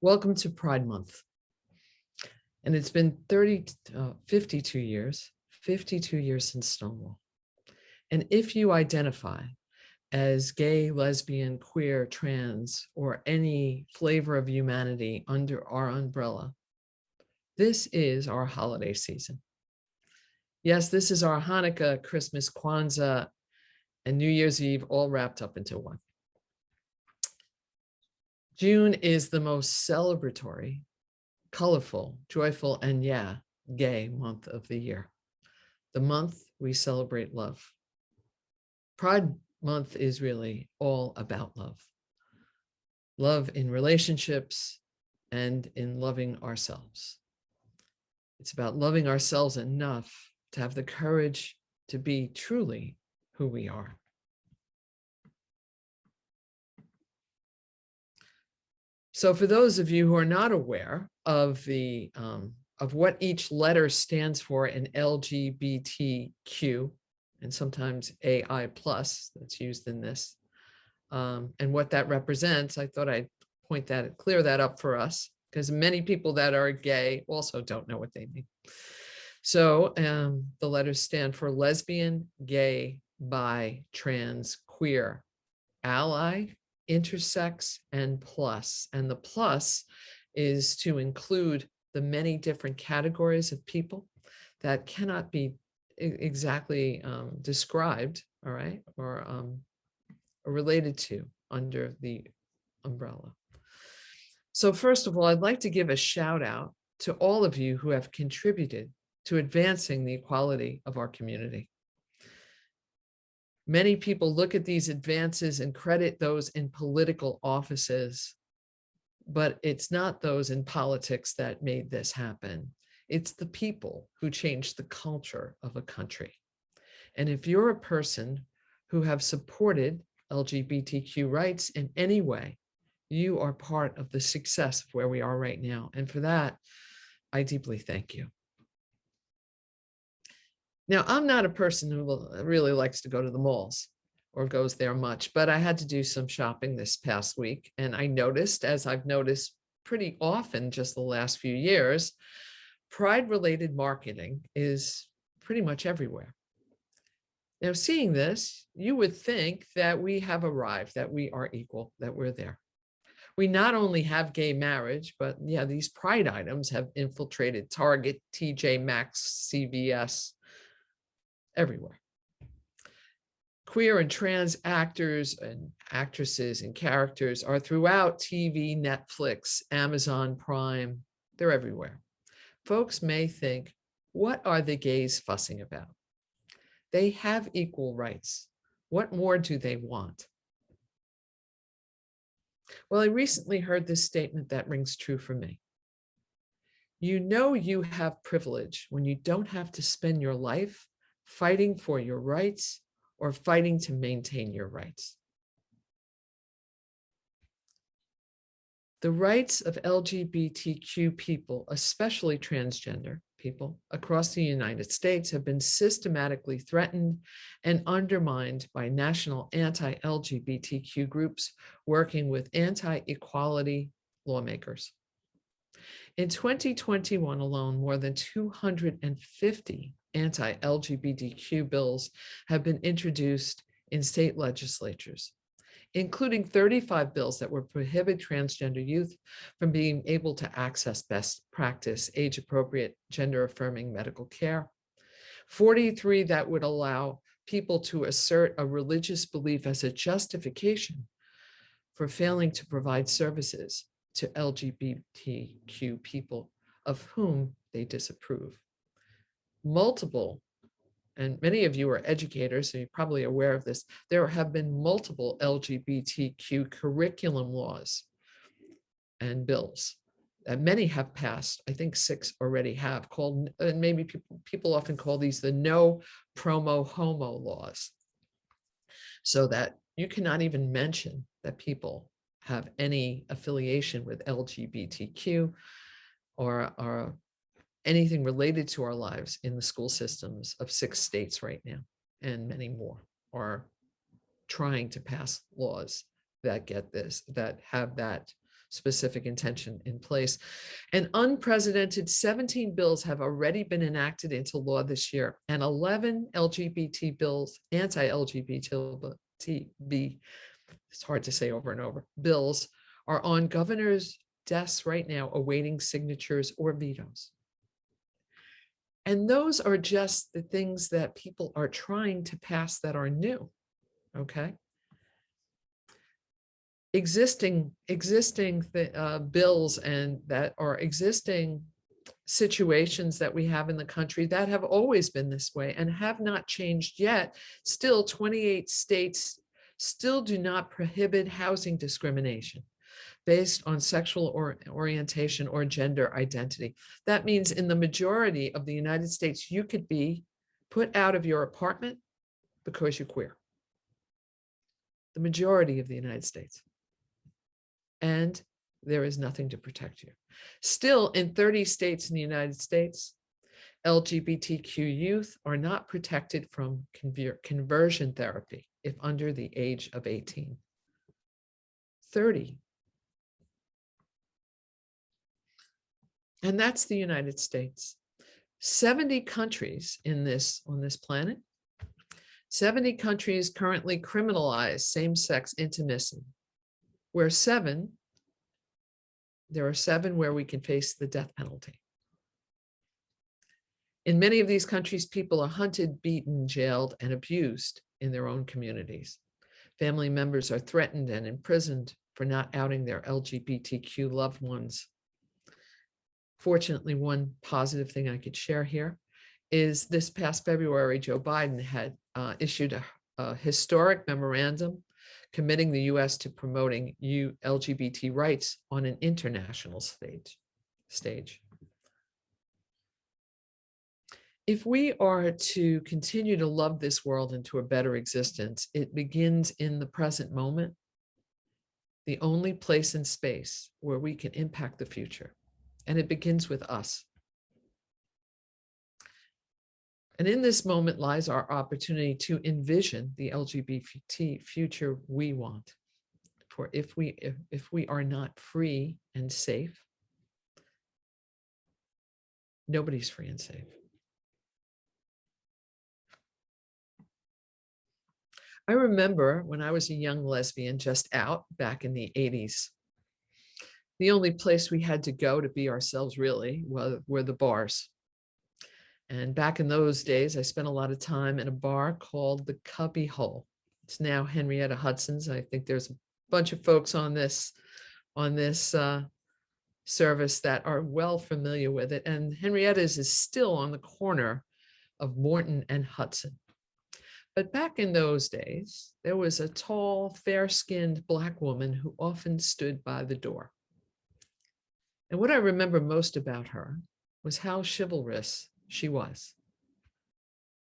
Welcome to Pride Month. And it's been 52 years since Stonewall. And if you identify as gay, lesbian, queer, trans, or any flavor of humanity under our umbrella, this is our holiday season. Yes, this is our Hanukkah, Christmas, Kwanzaa, and New Year's Eve all wrapped up into one. June is the most celebratory, colorful, joyful, and gay month of the year. The month we celebrate love. Pride Month is really all about love. Love in relationships and in loving ourselves. It's about loving ourselves enough to have the courage to be truly who we are. So for those of you who are not aware of what each letter stands for in LGBTQ, and sometimes AI plus that's used in this, and what that represents, I thought I'd clear that up for us, because many people that are gay also don't know what they mean. So the letters stand for lesbian, gay, bi, trans, queer, ally, intersex, and plus. And the plus is to include the many different categories of people that cannot be exactly described, all right, or related to under the umbrella. So first of all, I'd like to give a shout out to all of you who have contributed to advancing the equality of our community. Many people look at these advances and credit those in political offices, but it's not those in politics that made this happen. It's the people who changed the culture of a country. And if you're a person who have supported LGBTQ rights in any way, you are part of the success of where we are right now. And for that, I deeply thank you. Now, I'm not a person who really likes to go to the malls or goes there much, but I had to do some shopping this past week. And I noticed, as I've noticed pretty often just the last few years, Pride-related marketing is pretty much everywhere. Now, seeing this, you would think that we have arrived, that we are equal, that we're there. We not only have gay marriage, but yeah, these Pride items have infiltrated Target, TJ Maxx, CVS, everywhere. Queer and trans actors and actresses and characters are throughout TV, Netflix, Amazon Prime. They're everywhere. Folks may think, what are the gays fussing about? They have equal rights. What more do they want? Well, I recently heard this statement that rings true for me. You know you have privilege when you don't have to spend your life fighting for your rights or fighting to maintain your rights. The rights of LGBTQ people, especially transgender people across the United States, have been systematically threatened and undermined by national anti-LGBTQ groups working with anti-equality lawmakers. In 2021 alone, more than 250 anti-LGBTQ bills have been introduced in state legislatures, including 35 bills that would prohibit transgender youth from being able to access best practice, age-appropriate, gender-affirming medical care, 43 that would allow people to assert a religious belief as a justification for failing to provide services to LGBTQ people of whom they disapprove. Multiple, and many of you are educators, so you're probably aware of this, there have been multiple LGBTQ curriculum laws and bills. Many have passed. I think 6 already have, called, and maybe people often call these the no promo homo laws, so that you cannot even mention that people have any affiliation with LGBTQ or anything related to our lives in the school systems of 6 states right now, and many more are trying to pass laws that get this, that have that specific intention in place. An unprecedented 17 bills have already been enacted into law this year, and 11 LGBT bills, anti-LGBT, it's hard to say over and over, bills are on governors' desks right now awaiting signatures or vetoes. And those are just the things that people are trying to pass that are new, okay? Existing bills and that are existing situations that we have in the country that have always been this way and have not changed yet. Still, 28 states still do not prohibit housing discrimination based on sexual orientation or gender identity. That means in the majority of the United States, you could be put out of your apartment because you're queer. The majority of the United States. And there is nothing to protect you. Still, in 30 states in the United States, LGBTQ youth are not protected from conversion therapy if under the age of 18. 30. And that's the United States. 70 countries on this planet, 70 countries currently criminalize same-sex intimacy, where there are 7 where we can face the death penalty. In many of these countries, people are hunted, beaten, jailed, and abused in their own communities. Family members are threatened and imprisoned for not outing their LGBTQ loved ones. Fortunately, one positive thing I could share here is this past February, Joe Biden had issued a historic memorandum committing the U.S. to promoting LGBT rights on an international stage. If we are to continue to love this world into a better existence, it begins in the present moment, the only place in space where we can impact the future. And it begins with us. And in this moment lies our opportunity to envision the LGBT future we want. For if we are not free and safe, nobody's free and safe. I remember when I was a young lesbian just out back in the 80s, the only place we had to go to be ourselves really were the bars. And back in those days, I spent a lot of time in a bar called the Cubby Hole. It's now Henrietta Hudson's. I think there's a bunch of folks on this service that are well familiar with it. And Henrietta's is still on the corner of Morton and Hudson. But back in those days, there was a tall, fair-skinned Black woman who often stood by the door. And what I remember most about her was how chivalrous she was.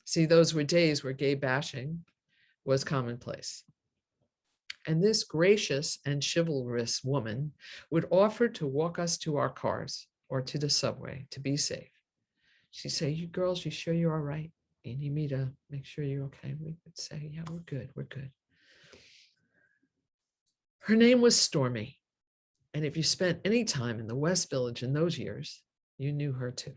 See, those were days where gay bashing was commonplace. And this gracious and chivalrous woman would offer to walk us to our cars or to the subway to be safe. She'd say, "You girls, you sure you're all right? You need me to make sure you're okay?" We would say, "Yeah, we're good, we're good." Her name was Stormy. And if you spent any time in the West Village in those years, you knew her too.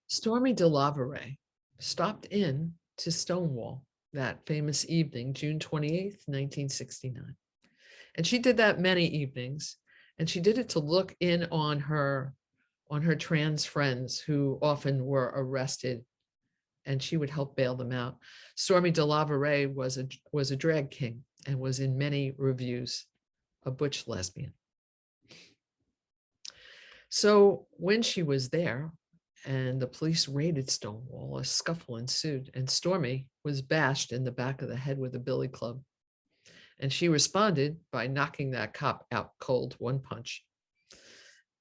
Stormy DeLaveray stopped in to Stonewall that famous evening, June 28th, 1969. And she did that many evenings, and she did it to look in on her trans friends who often were arrested, and she would help bail them out. Stormy DeLaveray was a drag king and was in many reviews a butch lesbian. So when she was there and the police raided Stonewall, a scuffle ensued, and Stormy was bashed in the back of the head with a billy club. And she responded by knocking that cop out cold, one punch.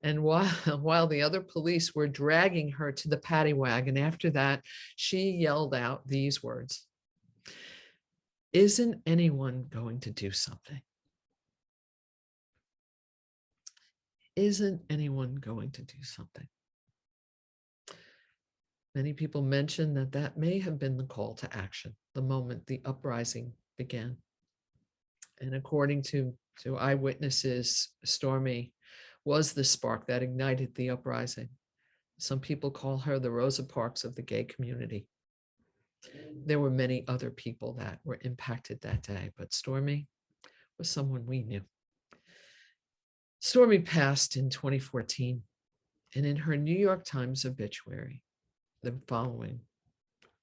And while the other police were dragging her to the paddy wagon after that, she yelled out these words: "Isn't anyone going to do something? Isn't anyone going to do something?" Many people mention that that may have been the call to action, the moment the uprising began. And according to eyewitnesses, Stormy was the spark that ignited the uprising. Some people call her the Rosa Parks of the gay community. There were many other people that were impacted that day, but Stormy was someone we knew. Stormy passed in 2014, and in her New York Times obituary, the following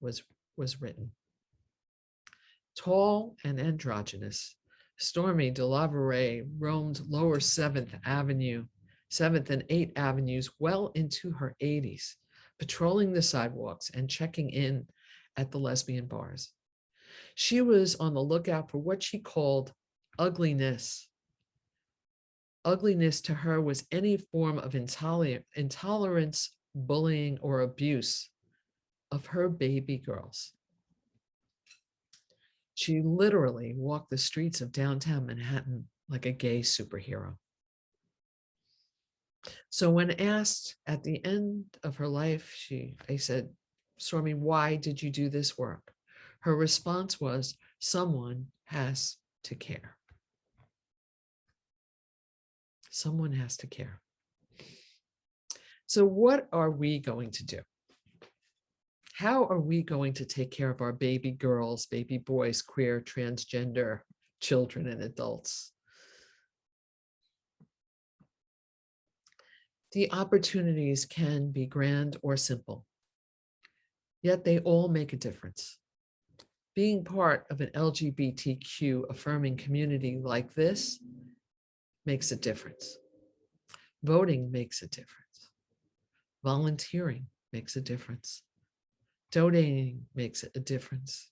was written. Tall and androgynous, Stormy DeLaveray roamed lower 7th Avenue, 7th and 8th Avenues well into her 80s, patrolling the sidewalks and checking in at the lesbian bars. She was on the lookout for what she called ugliness. Ugliness to her was any form of intolerance, bullying, or abuse of her baby girls. She literally walked the streets of downtown Manhattan like a gay superhero. So when asked at the end of her life, they said, Stormy, why did you do this work? Her response was, someone has to care. Someone has to care. So what are we going to do? How are we going to take care of our baby girls, baby boys, queer, transgender children and adults? The opportunities can be grand or simple, yet they all make a difference. Being part of an LGBTQ affirming community like this makes a difference. Voting makes a difference. Volunteering makes a difference. Donating makes a difference.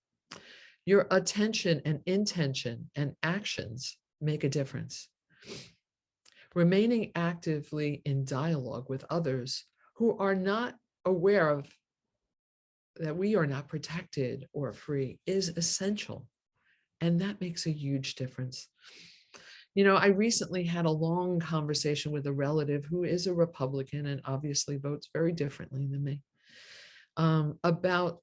Your attention and intention and actions make a difference. Remaining actively in dialogue with others who are not aware of that we are not protected or free is essential. And that makes a huge difference. You know, I recently had a long conversation with a relative who is a Republican and obviously votes very differently than me about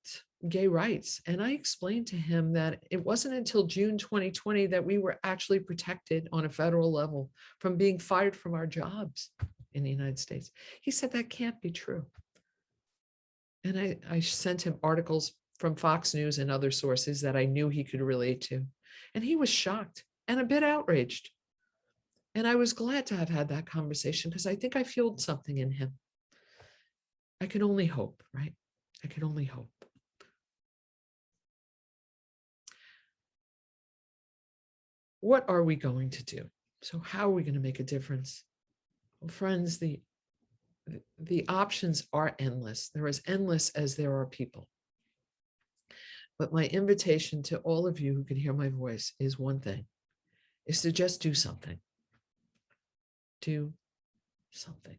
gay rights. And I explained to him that it wasn't until June 2020 that we were actually protected on a federal level from being fired from our jobs in the United States. He said that can't be true. And I sent him articles from Fox News and other sources that I knew he could relate to. And he was shocked and a bit outraged. And I was glad to have had that conversation because I think I fueled something in him. I can only hope, right? I can only hope. What are we going to do? So how are we going to make a difference? Well, friends, the options are endless. They're as endless as there are people. But my invitation to all of you who can hear my voice is one thing, is to just do something. Do something.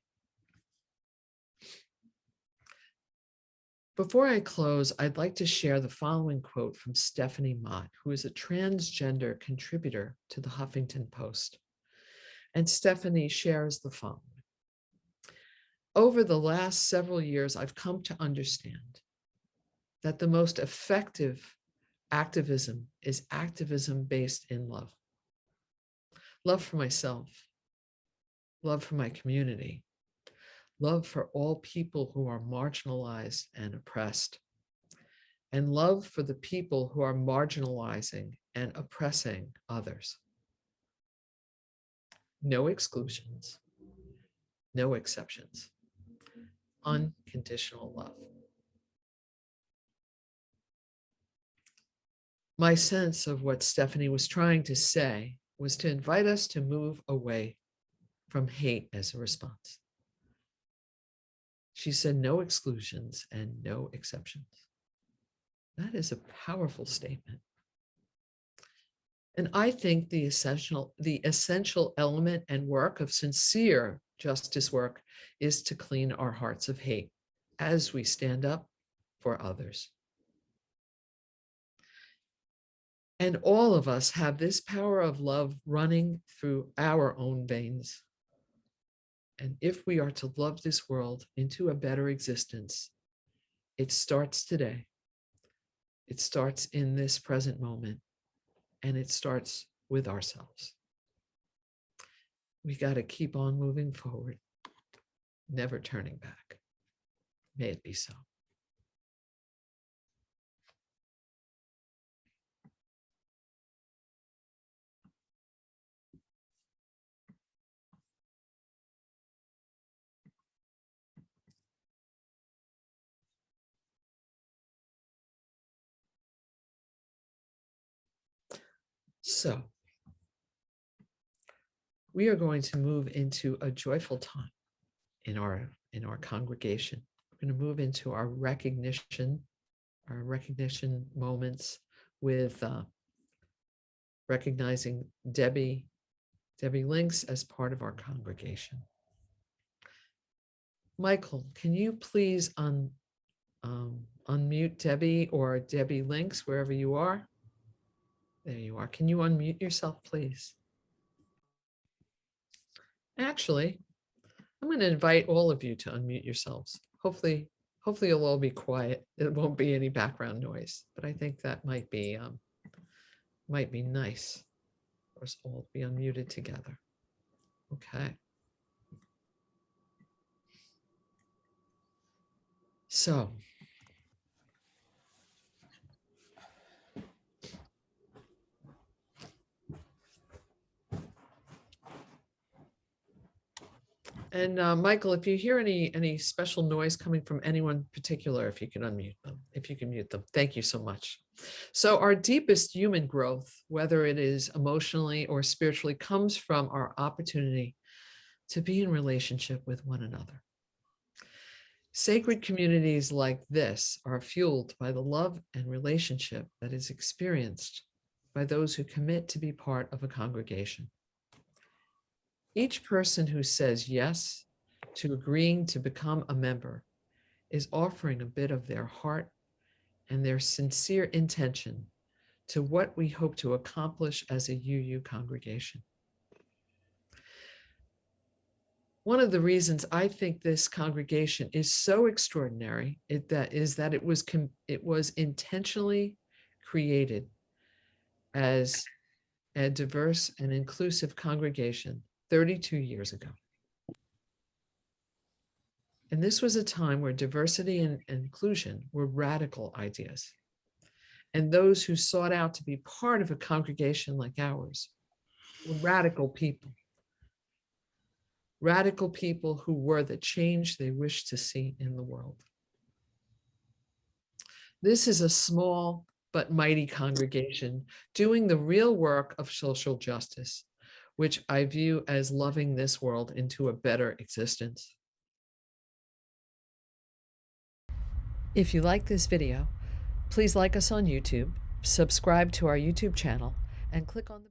Before I close, I'd like to share the following quote from Stephanie Mott, who is a transgender contributor to the Huffington Post. And Stephanie shares the following. Over the last several years, I've come to understand that the most effective activism is activism based in love. Love for myself, love for my community, love for all people who are marginalized and oppressed, and love for the people who are marginalizing and oppressing others. No exclusions, no exceptions. Unconditional love. My sense of what Stephanie was trying to say was to invite us to move away from hate as a response. She said no exclusions and no exceptions. That is a powerful statement. And I think the essential element and work of sincere justice work is to clean our hearts of hate as we stand up for others. And all of us have this power of love running through our own veins. And if we are to love this world into a better existence, it starts today. It starts in this present moment, and it starts with ourselves. We got to keep on moving forward, never turning back. May it be so. So, we are going to move into a joyful time in our congregation. We're going to move into our recognition moments with recognizing Debbie Links as part of our congregation. Michael, can you please unmute Debbie or Debbie Links wherever you are? There you are. Can you unmute yourself, please? Actually, I'm going to invite all of you to unmute yourselves. Hopefully you'll all be quiet. It won't be any background noise, but I think that might be nice for us all to be unmuted together. Okay. So, and Michael, if you hear any special noise coming from anyone particular, if you can unmute them, if you can mute them, thank you so much. So our deepest human growth, whether it is emotionally or spiritually, comes from our opportunity to be in relationship with one another. Sacred communities like this are fueled by the love and relationship that is experienced by those who commit to be part of a congregation. Each person who says yes to agreeing to become a member is offering a bit of their heart and their sincere intention to what we hope to accomplish as a UU congregation. One of the reasons I think this congregation is so extraordinary is that it was intentionally created as a diverse and inclusive congregation 32 years ago. And this was a time where diversity and inclusion were radical ideas. And those who sought out to be part of a congregation like ours were radical people who were the change they wished to see in the world. This is a small but mighty congregation doing the real work of social justice, which I view as loving this world into a better existence. If you like this video, please like us on YouTube, subscribe to our YouTube channel, and click on the